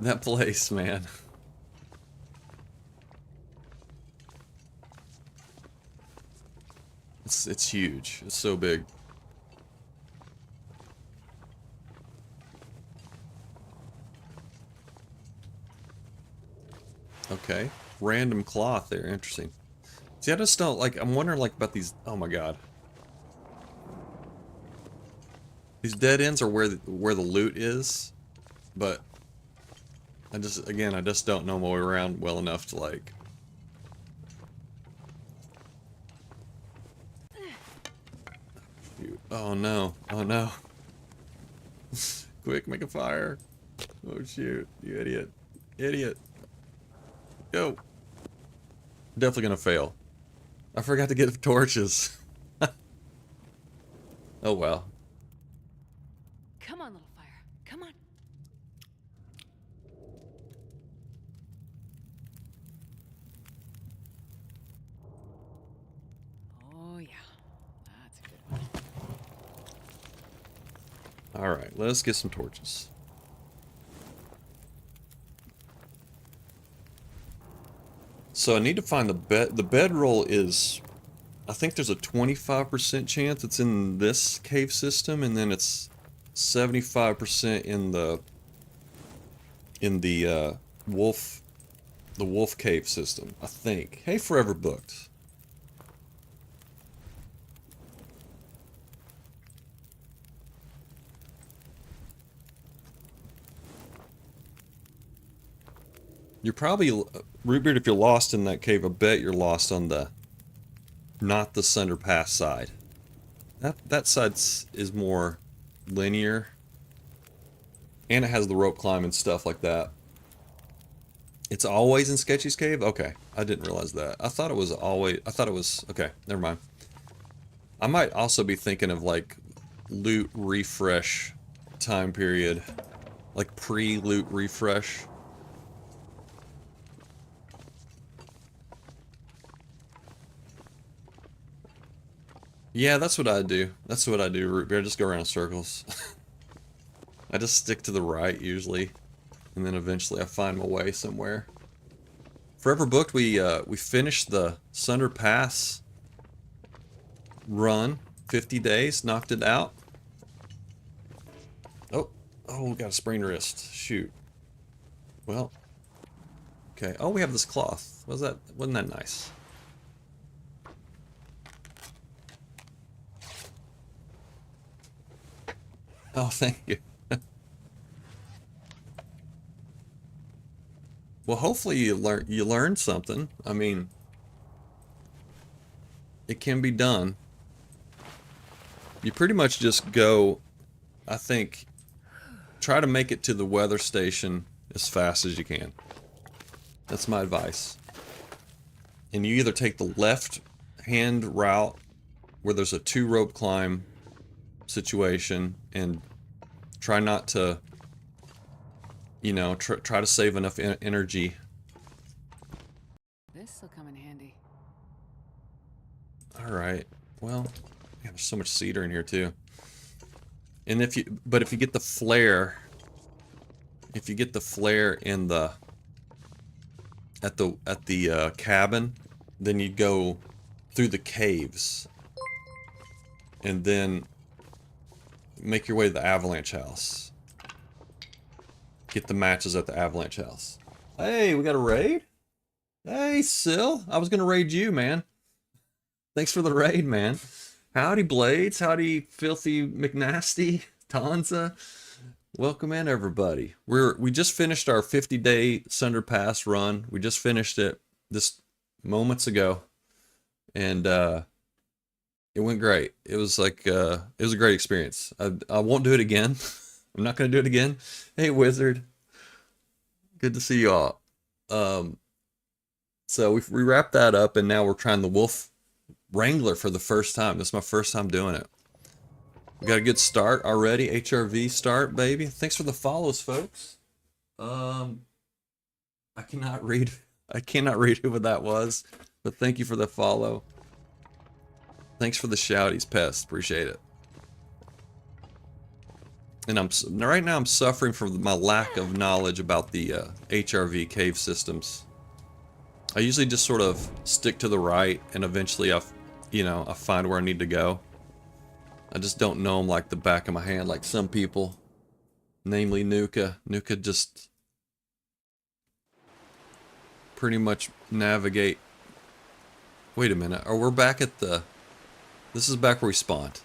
That place, man. It's huge. It's so big. Okay. Random cloth there. Interesting. See, I just don't, like, I'm wondering, like, about these... Oh, my God. These dead ends are where the loot is, but I just don't know my way around well enough to like... Shoot. Oh no, oh no. Quick, make a fire. Oh shoot, you idiot. Idiot. Go. Definitely gonna fail. I forgot to get torches. Oh well. Come on, little fire. Come on. Oh, yeah. That's a good one. Alright, let's get some torches. So I need to find the bed. The bedroll is... I think there's a 25% chance it's in this cave system, and then it's 75% in the wolf cave system, I think. Hey, Forever Booked. You're probably, Rootbeard, if you're lost in that cave, I bet you're lost on the, not the Sundered Pass side. That side is more linear. And it has the rope climb and stuff like that. It's always in Sketchy's cave? Okay, I didn't realize that. I thought it was always, okay, never mind. I might also be thinking of like loot refresh time period. Like pre-loot refresh. Yeah, that's what I do. That's what I do, Rootbeer. I just go around in circles. I just stick to the right, usually. And then eventually I find my way somewhere. Forever Booked, we finished the Sundered Pass run. 50 days, knocked it out. Oh, we got a sprained wrist. Shoot. Well. Okay. Oh, we have this cloth. Wasn't that nice? Oh, thank you. Well, hopefully you learned something. I mean, it can be done. You pretty much just go, I think, try to make it to the weather station as fast as you can. That's my advice. And you either take the left hand route where there's a 2-rope climb situation and try not to, you know, try to save enough energy. This'll come in handy. Alright, well, yeah, there's so much cedar in here too. And if you get the flare, in the at the cabin, then you go through the caves and then make your way to the avalanche house. Get the matches at the avalanche house. Hey, we got a raid? Hey, Sil. I was gonna raid you, man. Thanks for the raid, man. Howdy, Blades. Howdy, Filthy McNasty. Tanza. Welcome in, everybody. We just finished our 50-day Sundered Pass run. We just finished it just moments ago. And it went great. It was like it was a great experience. I won't do it again. I'm not gonna do it again. Hey, Wizard. Good to see you all. So we wrapped that up, and now we're trying the Wolf Wrangler for the first time. This is my first time doing it. We got a good start already. HRV start, baby. Thanks for the follows, folks. I cannot read who that was, but thank you for the follow. Thanks for the shouties, Pest. Appreciate it. And right now I'm suffering from my lack of knowledge about the HRV cave systems. I usually just sort of stick to the right, and eventually I find where I need to go. I just don't know them like the back of my hand, like some people, namely Nuka. Nuka just pretty much navigate. Wait a minute, or we're back at the. This is back where we spawned.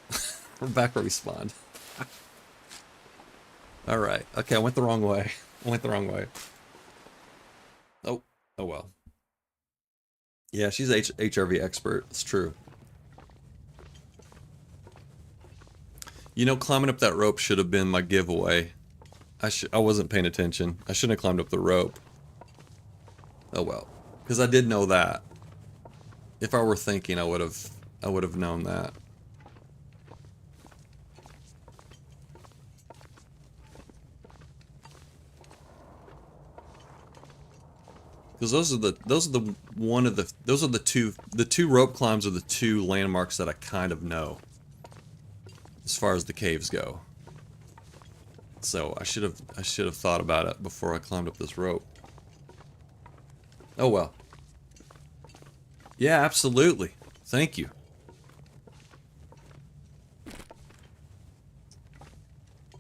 We're back where we spawned. All right. Okay, I went the wrong way. Oh well. Yeah, she's HRV expert. It's true. You know, climbing up that rope should have been my giveaway. I wasn't paying attention. I shouldn't have climbed up the rope. Oh well, because I did know that. If I were thinking, I would have known that. Because those are the two rope climbs are the two landmarks that I kind of know as far as the caves go. So I should have thought about it before I climbed up this rope. Oh well. Yeah, absolutely. Thank you.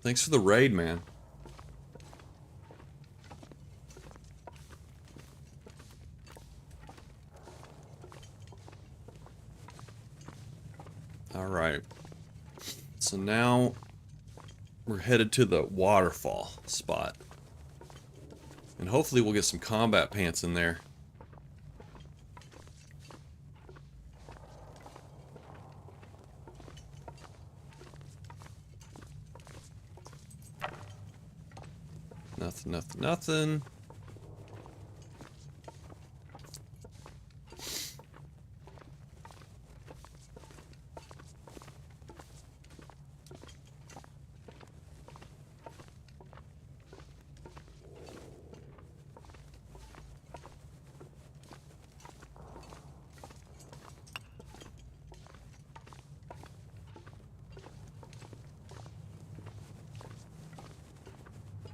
Thanks for the raid, man. Alright. So now we're headed to the waterfall spot. And hopefully we'll get some combat pants in there. Nothing, nothing, nothing.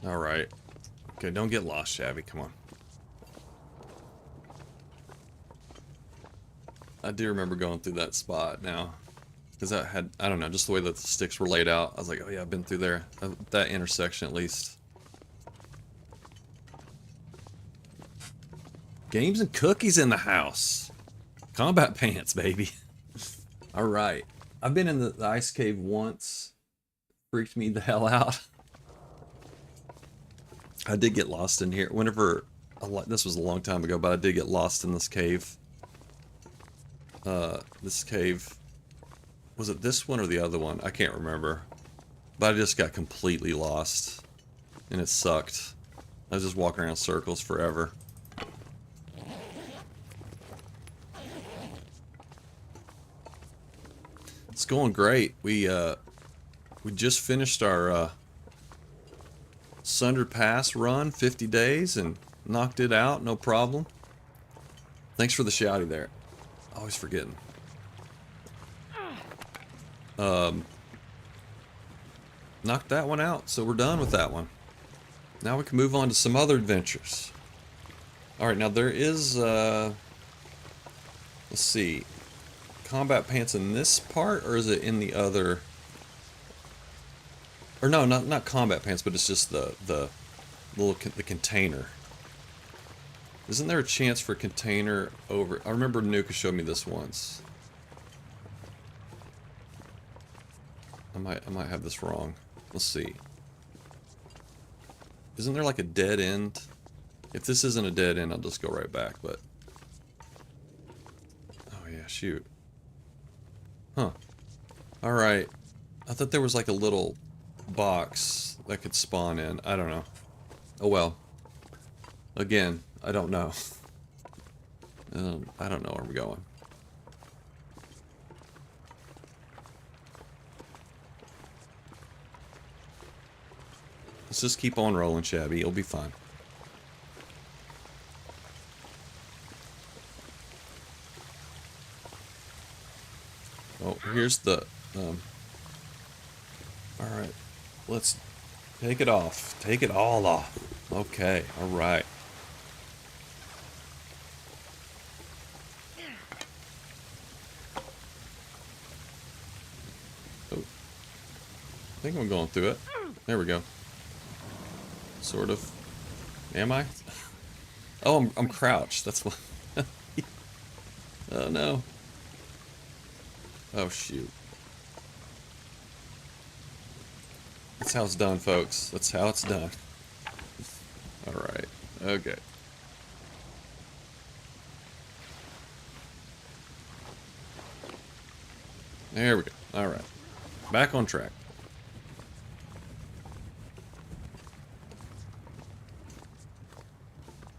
Alright. Okay, don't get lost, Shabby. Come on. I do remember going through that spot now. Because I don't know, just the way that the sticks were laid out. I was like, oh yeah, I've been through there. That intersection at least. Games and cookies in the house. Combat pants, baby. Alright. I've been in the ice cave once. Freaked me the hell out. I did get lost in here. Whenever, this was a long time ago, but I did get lost in this cave. This cave, was it this one or the other one? I can't remember. But I just got completely lost. And it sucked. I was just walking around circles forever. It's going great. We just finished our, Sundered Pass run, 50 days, and knocked it out, no problem. Thanks for the shouty there. Always forgetting. Knocked that one out, so we're done with that one. Now we can move on to some other adventures. Alright, now there is, let's see, combat pants in this part, or is it in the other... Or no, not combat pants, but it's just the the container. Isn't there a chance for container over... I remember Nuka showed me this once. I might have this wrong. Let's see. Isn't there like a dead end? If this isn't a dead end, I'll just go right back, but... Oh yeah, shoot. Huh. Alright. I thought there was like a little box that could spawn in. I don't know. Oh well. Again, I don't know. I don't know where we're going. Let's just keep on rolling, Shabby. It'll be fine. Oh, here's the... Alright. Let's take it off. Take it all off. Okay, alright. Oh. I think I'm going through it. There we go. Sort of. Am I? Oh, I'm crouched. That's what... Oh, no. Oh, shoot. That's how it's done, folks. That's how it's done. Alright. Okay. There we go. Alright. Back on track.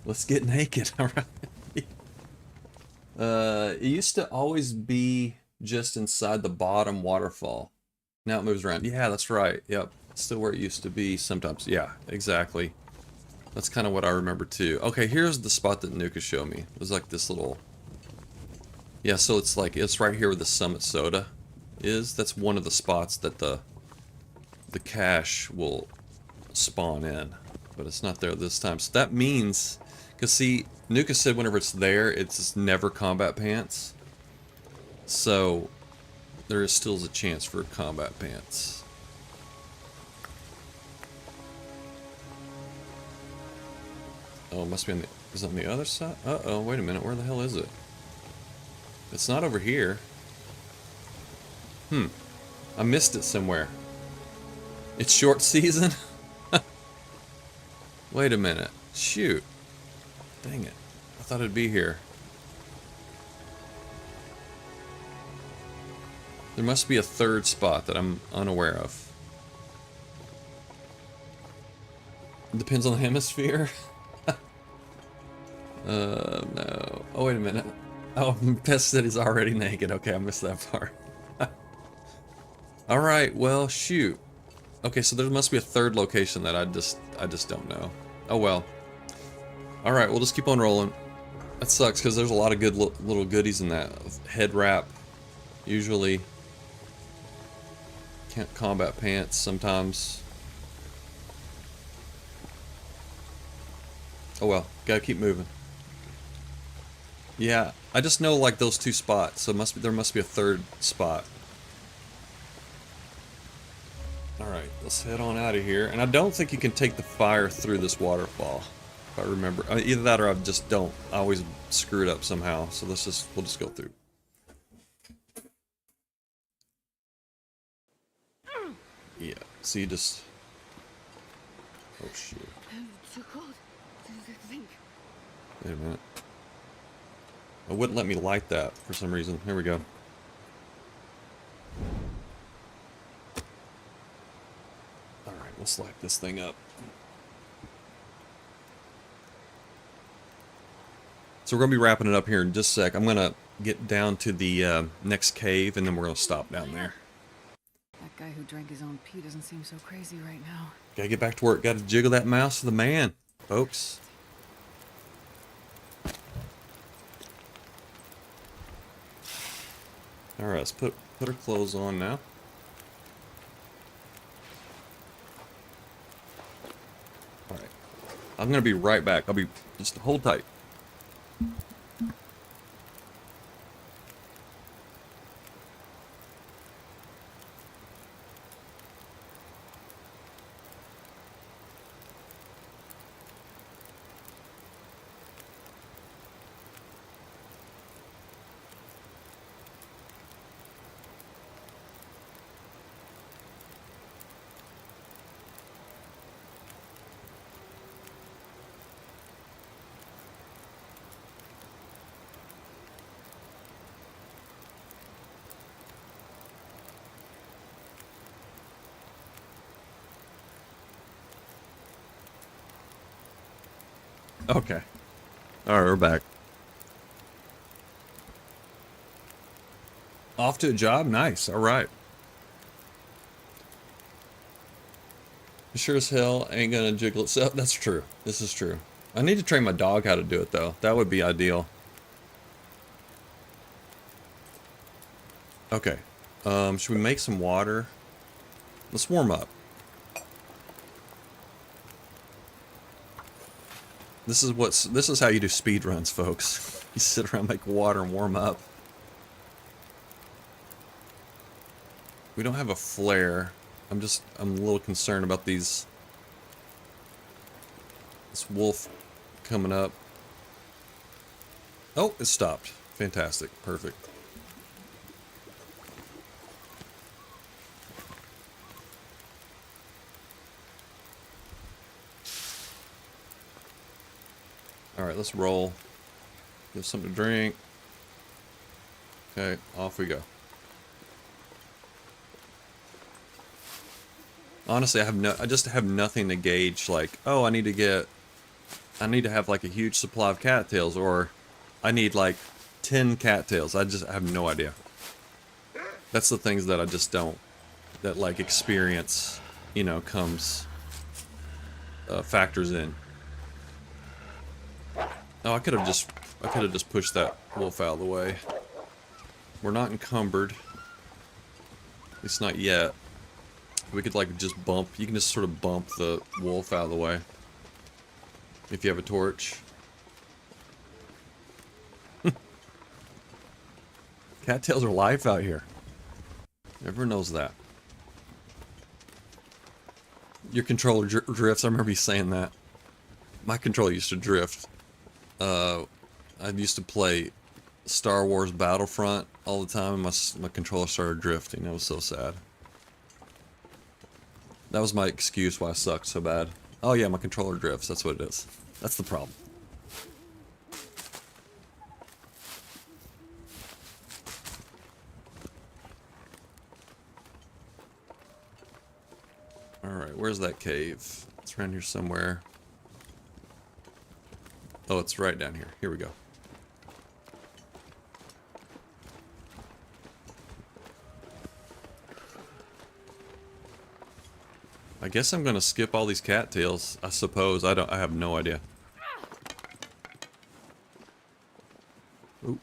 Let's get naked, alright? It used to always be just inside the bottom waterfall. Now it moves around. Yeah, that's right. Yep. Still where it used to be sometimes. Yeah, exactly. That's kind of what I remember too. Okay, here's the spot that Nuka showed me. It was like this little... Yeah, so it's like, it's right here where the Summit Soda is. That's one of the spots that the cache will spawn in. But it's not there this time. So that means... Because see, Nuka said whenever it's there, it's never combat pants. So, there is still a chance for combat pants. Oh, it must be on the... Is it on the other side? Uh-oh, wait a minute, where the hell is it? It's not over here. I missed it somewhere. It's short season? Wait a minute. Shoot. Dang it. I thought it'd be here. There must be a third spot that I'm unaware of. It depends on the hemisphere. No. Oh, wait a minute. Oh, Pest said he's already naked. Okay, I missed that part. Alright, well, shoot. Okay, so there must be a third location that I just don't know. Oh well. Alright, we'll just keep on rolling. That sucks, because there's a lot of good little goodies in that. Head wrap, usually. Can't combat pants, sometimes. Oh well, gotta keep moving. Yeah, I just know like those two spots, so there must be a third spot. Alright, let's head on out of here. And I don't think you can take the fire through this waterfall. If I remember. Either that or I just don't. I always screw it up somehow. So we'll just go through. Yeah, so you just... Oh shoot. It's so cold. Think. Wait a minute. It wouldn't let me light that for some reason. Here we go. Alright, let's light this thing up. So we're going to be wrapping it up here in just a sec. I'm going to get down to the next cave, and then we're going to stop down there. That guy who drank his own pee doesn't seem so crazy right now. Gotta get back to work. Gotta jiggle that mouse to the man, folks. Alright, let's put her clothes on now. Alright. I'm gonna be right back. I'll be... Just hold tight. Okay. Alright, we're back. Off to a job? Nice. Alright. Sure as hell ain't gonna jiggle itself. That's true. This is true. I need to train my dog how to do it, though. That would be ideal. Okay. Should we make some water? Let's warm up. This is how you do speed runs, folks. You sit around, make water, and warm up. We don't have a flare. I'm a little concerned about this wolf coming up. Oh, it stopped. Fantastic. Perfect. Alright, let's roll. Give something to drink. Okay, off we go. honestly, I just have nothing to gauge. Like, oh, I need to have like a huge supply of cattails, or I need like 10 cattails. I have no idea. That's the things that I just don't. That like experience, you know, comes factors in. Oh, I could have just pushed that wolf out of the way. We're not encumbered. At least not yet. We could like just bump. You can just sort of bump the wolf out of the way if you have a torch. Cattails are life out here. Everyone knows that. Your controller drifts. I remember you saying that. My controller used to drift. I used to play Star Wars Battlefront all the time, and my controller started drifting. It was so sad. That was my excuse why I sucked so bad. Oh yeah, my controller drifts. That's what it is. That's the problem. Alright, where's that cave? It's around here somewhere. Oh, it's right down here. Here we go. I guess I'm gonna skip all these cattails. I suppose. I have no idea. Oop.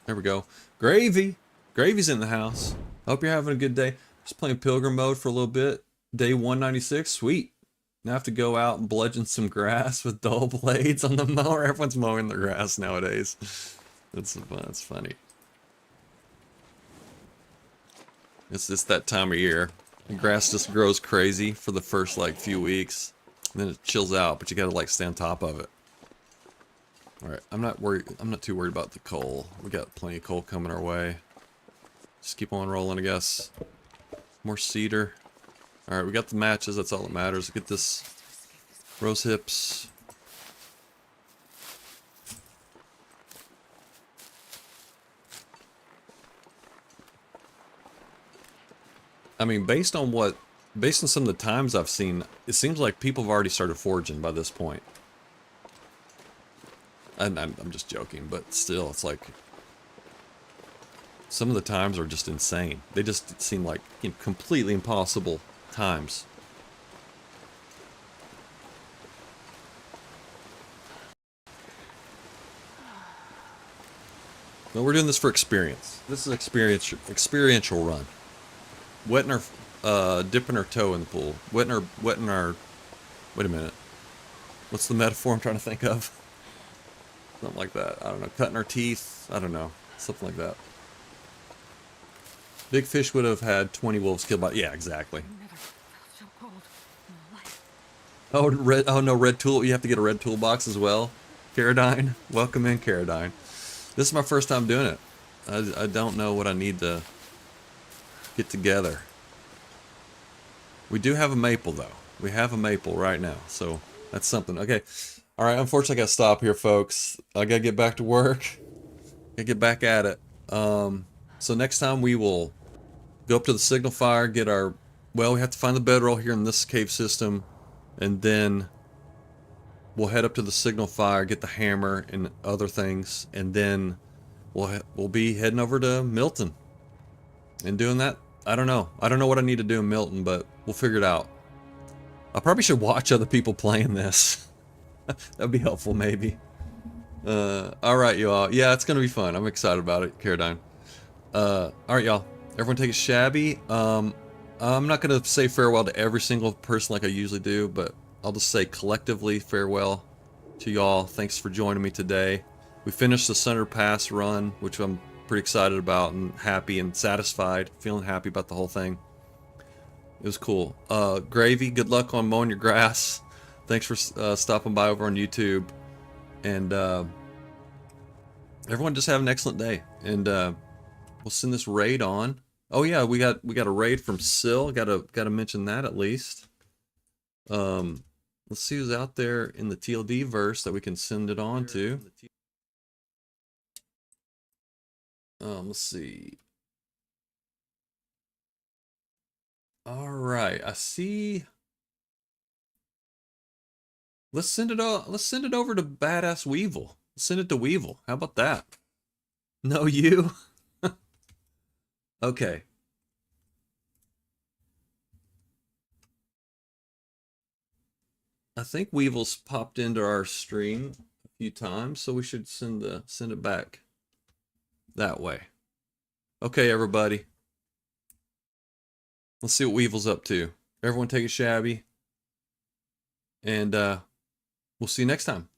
There we go. Gravy! Gravy's in the house. Hope you're having a good day. Just playing Pilgrim mode for a little bit. Day 196. Sweet. Now I have to go out and bludgeon some grass with dull blades on the mower. Everyone's mowing the grass nowadays. That's funny. It's just that time of year. The grass just grows crazy for the first like few weeks. And then it chills out, but you gotta like stay on top of it. Alright, I'm not too worried about the coal. We got plenty of coal coming our way. Just keep on rolling, I guess. More cedar. Alright, we got the matches, that's all that matters. Get this rose hips. I mean, based on some of the times I've seen, it seems like people have already started foraging by this point. I'm just joking, but still, it's like some of the times are just insane. They just seem like, you know, completely impossible times. No, we're doing this for experience. This is experiential run. Wetting our, dipping our toe in the pool. Wetting our, wait a minute. What's the metaphor I'm trying to think of? Something like that. I don't know. Cutting our teeth. I don't know. Something like that. Big fish would have had 20 wolves killed by... Yeah, exactly. Oh, no, red tool. You have to get a red toolbox as well. Caradine. Welcome in, Caradine. This is my first time doing it. I don't know what I need to get together. We do have a maple, though. We have a maple right now, so that's something. Okay. Alright, unfortunately I gotta stop here, folks. I gotta get back to work. Gotta get back at it. So next time we will go up to the signal fire, get our... Well, we have to find the bedroll here in this cave system, and then we'll head up to the signal fire, get the hammer and other things, and then we'll be heading over to Milton. And doing that, I don't know. I don't know what I need to do in Milton, but we'll figure it out. I probably should watch other people playing this. That'd be helpful, maybe. Alright, y'all. Yeah, it's gonna be fun. I'm excited about it, Caradine. Alright, y'all. Everyone take a Shabby. I'm not gonna say farewell to every single person like I usually do, but I'll just say collectively farewell to y'all. Thanks for joining me today. We finished the Sundered Pass run, which I'm pretty excited about and happy and satisfied. Feeling happy about the whole thing. It was cool. Gravy, good luck on mowing your grass. Thanks for stopping by over on YouTube. And everyone just have an excellent day. And we'll send this raid on. Oh yeah, we got a raid from Syl. Gotta mention that at least. Let's see who's out there in the TLD verse that we can send it on to. Let's see. All right, I see. Let's send it. Let's send it over to Badass Weevil. Send it to Weevil. How about that? No, you. Okay. I think Weevil's popped into our stream a few times, so we should send it back that way. Okay, everybody. Let's see what Weevil's up to. Everyone take a Shabby. And we'll see you next time.